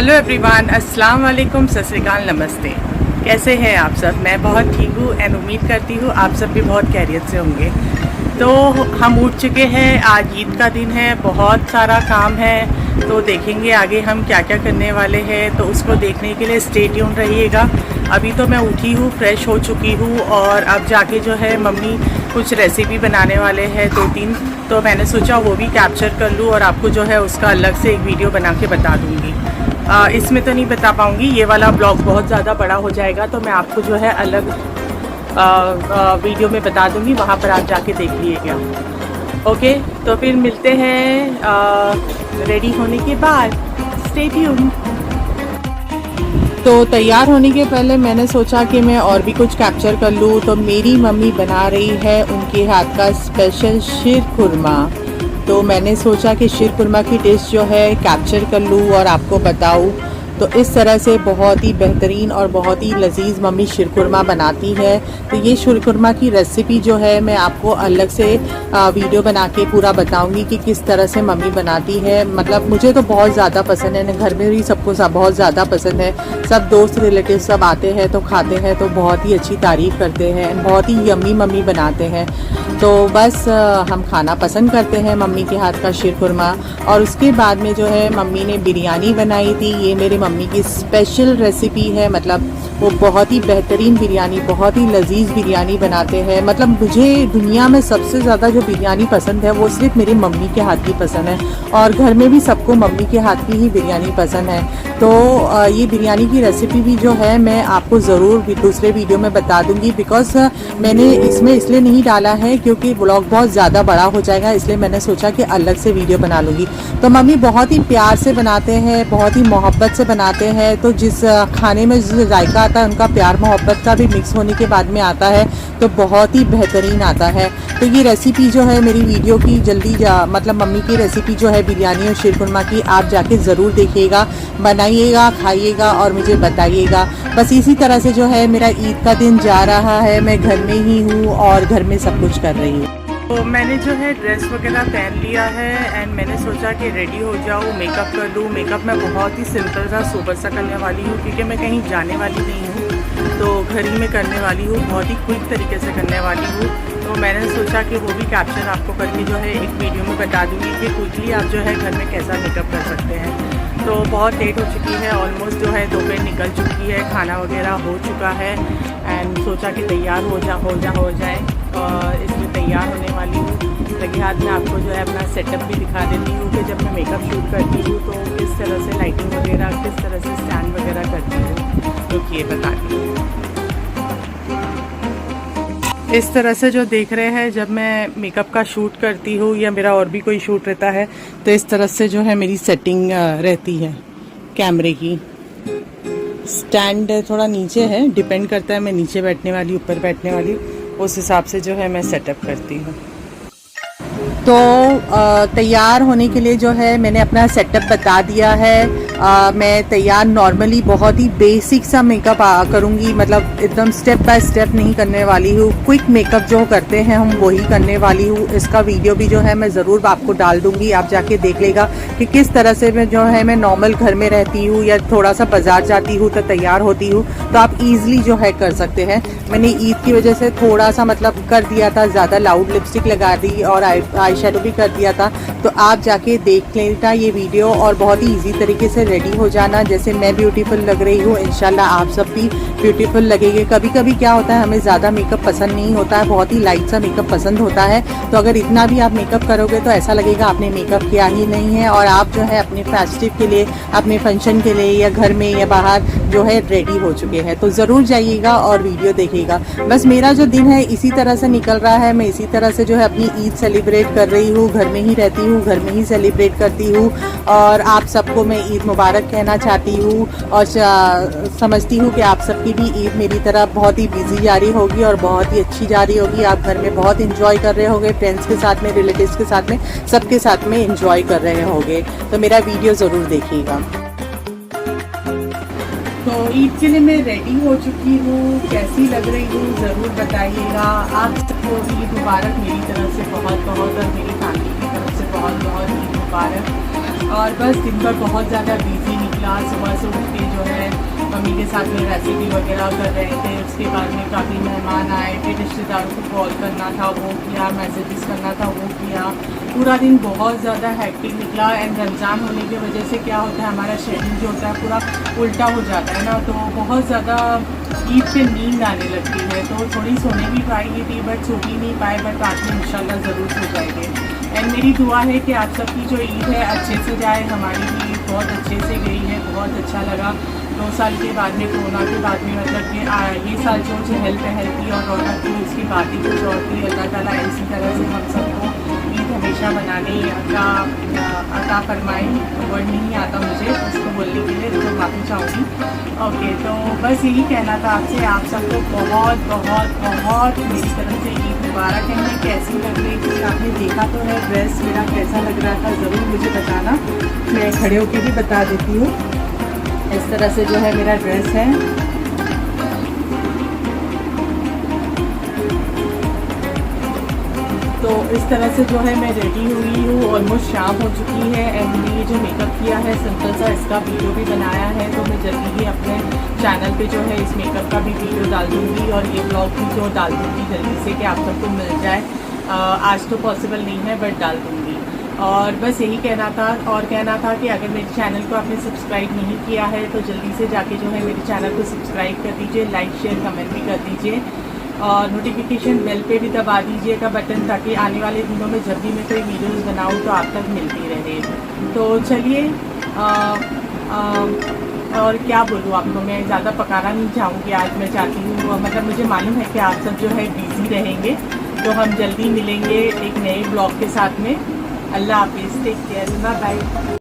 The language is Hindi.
हेलो एवरीवन, अस्सलाम वालेकुम, सत श्री अकाल, नमस्ते। कैसे हैं आप सब? मैं बहुत ठीक हूँ एंड उम्मीद करती हूँ आप सब भी बहुत खैरियत से होंगे। तो हम उठ चुके हैं, आज ईद का दिन है, बहुत सारा काम है, तो देखेंगे आगे हम क्या क्या करने वाले हैं। तो उसको देखने के लिए स्टे ट्यून रहिएगा। अभी तो मैं उठी हूँ, फ्रेश हो चुकी हूँ और अब जाके जो है मम्मी कुछ रेसिपी बनाने वाले हैं 2-3, तो मैंने सोचा वो भी कैप्चर कर लूँ और आपको जो है उसका अलग से एक वीडियो बना के बता दूँगी। इसमें तो नहीं बता पाऊँगी, ये वाला ब्लॉग बहुत ज़्यादा बड़ा हो जाएगा, तो मैं आपको जो है अलग वीडियो में बता दूँगी, वहाँ पर आप जाके देख लीजिएगा। ओके, तो फिर मिलते हैं रेडी होने के बाद। Stay tune. तो तैयार होने के पहले मैंने सोचा कि मैं और भी कुछ कैप्चर कर लूँ, तो मेरी मम्मी बना रही है उनके हाथ का स्पेशल शीर खुरमा। तो मैंने सोचा कि शीर खुरमा की डिश जो है कैप्चर कर लूँ और आपको बताऊँ। तो इस तरह से बहुत ही बेहतरीन और बहुत ही लजीज मम्मी शीर खुरमा बनाती है। तो ये शीर खुरमा की रेसिपी जो है मैं आपको अलग से वीडियो बना के पूरा बताऊंगी कि किस तरह से मम्मी बनाती है। मतलब मुझे तो बहुत ज़्यादा पसंद है, घर में भी सबको बहुत ज़्यादा पसंद है। सब दोस्त रिलेटिव सब आते हैं तो खाते हैं तो बहुत ही अच्छी तारीफ़ करते हैं, बहुत ही यम्मी मम्मी बनाते हैं। तो बस हम खाना पसंद करते हैं मम्मी के हाथ का शीर खुरमा। और उसके बाद में जो है मम्मी ने बिरयानी बनाई थी। ये मेरी मम्मी की स्पेशल रेसिपी है, मतलब वो बहुत ही बेहतरीन बिरयानी, बहुत ही लजीज बिरयानी बनाते हैं। मतलब मुझे दुनिया में सबसे ज़्यादा जो बिरयानी पसंद है वो सिर्फ मेरी मम्मी के हाथ की पसंद है, और घर में भी सबको मम्मी के हाथ की ही बिरयानी पसंद है। तो ये बिरयानी की रेसिपी भी जो है मैं आपको ज़रूर दूसरे वीडियो में बता दूंगी, बिकॉज मैंने इसमें इसलिए नहीं डाला है क्योंकि ब्लॉग बहुत ज़्यादा बड़ा हो जाएगा, इसलिए मैंने सोचा कि अलग से वीडियो बना लूँगी। तो मम्मी बहुत ही प्यार से बनाते हैं, बहुत ही मोहब्बत से बनाते हैं। तो जिस खाने में जो जायका आता है उनका प्यार मोहब्बत का भी मिक्स होने के बाद में आता है, तो बहुत ही बेहतरीन आता है। तो ये रेसिपी जो है मेरी वीडियो की मतलब मम्मी की रेसिपी जो है बिरयानी और शीर खुरमा की, आप जाके ज़रूर देखिएगा, बनाइएगा, खाइएगा और मुझे बताइएगा। बस इसी तरह से जो है मेरा ईद का दिन जा रहा है। मैं घर में ही हूँ और घर में सब कुछ कर रही हूँ। तो मैंने जो है ड्रेस वगैरह पहन लिया है एंड मैंने सोचा कि रेडी हो जाऊँ, मेकअप कर लूँ। मेकअप मैं बहुत ही सिंपल सा सोबर सा करने वाली हूँ क्योंकि मैं कहीं जाने वाली नहीं हूँ, तो घर ही में करने वाली हूँ, बहुत ही क्विक तरीके से करने वाली हूँ। तो मैंने सोचा कि वो भी कैप्चर आपको करके जो है एक वीडियो में बता दूँगी कि क्विकली आप जो है घर में कैसा मेकअप कर सकते हैं। तो बहुत लेट हो चुकी है, ऑलमोस्ट जो है दोपहर निकल चुकी है, खाना वगैरह हो चुका है एंड सोचा कि तैयार हो जाए और इसमें तैयार होने वाली हूँ। लगे हाथ में आपको जो है अपना सेटअप भी दिखा देती हूँ कि जब मैं मेकअप शूट करती हूँ तो किस तरह से लाइटिंग वगैरह, किस तरह से स्टैंड वगैरह करती हूँ, तो ये बताती हूँ। इस तरह से जो देख रहे हैं जब मैं मेकअप का शूट करती हूँ या मेरा और भी कोई शूट रहता है तो इस तरह से जो है मेरी सेटिंग रहती है। कैमरे की स्टैंड थोड़ा नीचे है, डिपेंड करता है मैं नीचे बैठने वाली, ऊपर बैठने वाली, उस हिसाब से जो है मैं सेटअप करती हूँ। तो तैयार होने के लिए जो है मैंने अपना सेटअप बता दिया है। मैं तैयार नॉर्मली बहुत ही बेसिक सा मेकअप करूँगी, मतलब एकदम स्टेप बाय स्टेप नहीं करने वाली हूँ। क्विक मेकअप जो करते हैं हम वही करने वाली हूँ। इसका वीडियो भी जो है मैं ज़रूर आपको डाल दूँगी, आप जाके देख लेगा कि किस तरह से मैं जो है मैं नॉर्मल घर में रहती हूँ या थोड़ा सा बाजार जाती हूँ तो तैयार होती हूँ, तो आप ईज़िली जो है कर सकते हैं। मैंने ईद की वजह से थोड़ा सा मतलब कर दिया था, ज़्यादा लाउड लिपस्टिक लगा दी और आई शेडो भी कर दिया था, तो आप जाके देख लेना ये वीडियो और बहुत ही इजी तरीके से रेडी हो जाना। जैसे मैं ब्यूटीफुल लग रही हूँ, इंशाल्लाह आप सब भी ब्यूटीफुल लगेंगे। कभी कभी क्या होता है हमें ज़्यादा मेकअप पसंद नहीं होता है, बहुत ही लाइट सा मेकअप पसंद होता है, तो अगर इतना भी आप मेकअप करोगे तो ऐसा लगेगा आपने मेकअप किया ही नहीं है और आप जो है अपने फेस्टिव के लिए, अपने फंक्शन के लिए या घर में या बाहर जो है रेडी हो चुके हैं। तो ज़रूर जाइएगा और वीडियो देखिएगा। बस मेरा जो दिन है इसी तरह से निकल रहा है, मैं इसी तरह से जो है अपनी ईद सेलिब्रेट कर रही हूँ। घर में ही रहती हूँ, घर में ही सेलिब्रेट करती हूँ और आप सबको मैं ईद मुबारक कहना चाहती हूँ और समझती हूँ कि आप सबकी भी ईद मेरी तरह बहुत ही बिजी जा रही होगी और बहुत ही अच्छी जा रही होगी। आप घर में बहुत इंजॉय कर रहे होंगे, फ्रेंड्स के साथ में, रिलेटिव्स के साथ में, सबके साथ में इंजॉय कर रहे होंगे। तो मेरा वीडियो ज़रूर देखिएगा। तो ईद के लिए मैं रेडी हो चुकी हूँ, कैसी लग रही हूँ ज़रूर बताइएगा। आप सबको ईद मुबारक मेरी तरफ से बहुत बहुत और मेरी फैमिली की तरफ से बहुत बहुत ईद मुबारक। और बस दिन भर बहुत ज़्यादा बिजी निकला था। सुबह से उठ के जो है मम्मी के साथ में रेसिपी वगैरह कर रहे थे। उसके बाद में काफ़ी मेहमान आए, फिर रिश्तेदारों को कॉल करना था वो किया, मैसेजेस करना था वो किया। पूरा दिन बहुत ज़्यादा हैक्टिक निकला। एंड रमज़ान होने की वजह से क्या होता है, हमारा शेड्यूल जो होता है पूरा उल्टा हो जाता है ना, तो बहुत ज़्यादा ईद पे नींद आने लगती है। तो थोड़ी सोने भी पाई थी बट सो भी नहीं पाए, बट रात में इंशाल्लाह ज़रूर सो जाएंगे। एंड मेरी दुआ है कि आप सबकी जो ईद है अच्छे से जाए। हमारी भी बहुत अच्छे से गई है, बहुत अच्छा लगा। 2 साल के बाद में, कोरोना के बाद में, मतलब कि ये साल जो हेल्थी और रौनक थी उसकी बात ही कुछ और थी। अल्लाह ताला इसी तरह से हम सबको ईद हमेशा मनाने अता फरमाए। वर्ड नहीं आता मुझे उसको बोलने के लिए, तो माफ़ी चाहूँगी। ओके, तो बस यही कहना था आपसे। आप सबको बहुत बहुत बहुत मेरी तरफ से ईद मुबारक है। कैसी लग रही थी आपने देखा तो है, ड्रेस मेरा कैसा लग रहा था ज़रूर मुझे बताना। मैं खड़े होकर भी बता देती हूँ। इस तरह से जो है मेरा ड्रेस है। तो इस तरह से जो है मैं रेडी हुई हूँ। ऑलमोस्ट शाम हो चुकी है। एंड मैंने ये जो मेकअप किया है सिंपल सा, इसका वीडियो भी बनाया है, तो मैं जल्दी ही अपने चैनल पे जो है इस मेकअप का भी वीडियो डाल दूँगी और ये ब्लॉग भी जो डाल दूँगी जल्दी से कि आप सबको मिल जाए। आज तो पॉसिबल नहीं है बट डाल दूँगी। और बस यही कहना था। और कहना था कि अगर मेरे चैनल को आपने सब्सक्राइब नहीं किया है तो जल्दी से जाके जो है मेरे चैनल को सब्सक्राइब कर दीजिए, लाइक शेयर कमेंट भी कर दीजिए और नोटिफिकेशन बेल पे भी दबा दीजिएगा बटन, ताकि आने वाले दिनों में जब भी मैं कोई वीडियोस बनाऊं तो आप तक मिलती रहे। तो चलिए, और क्या बोलूँ आपको, मैं ज़्यादा पकाना नहीं चाहूँगी आज। मैं चाहती हूँ, मतलब मुझे मालूम है कि आप सब जो है बिज़ी रहेंगे, तो हम जल्दी मिलेंगे एक नए ब्लॉग के साथ में। अल्लाह हाफिज़, टेक केयर, बाय बाय।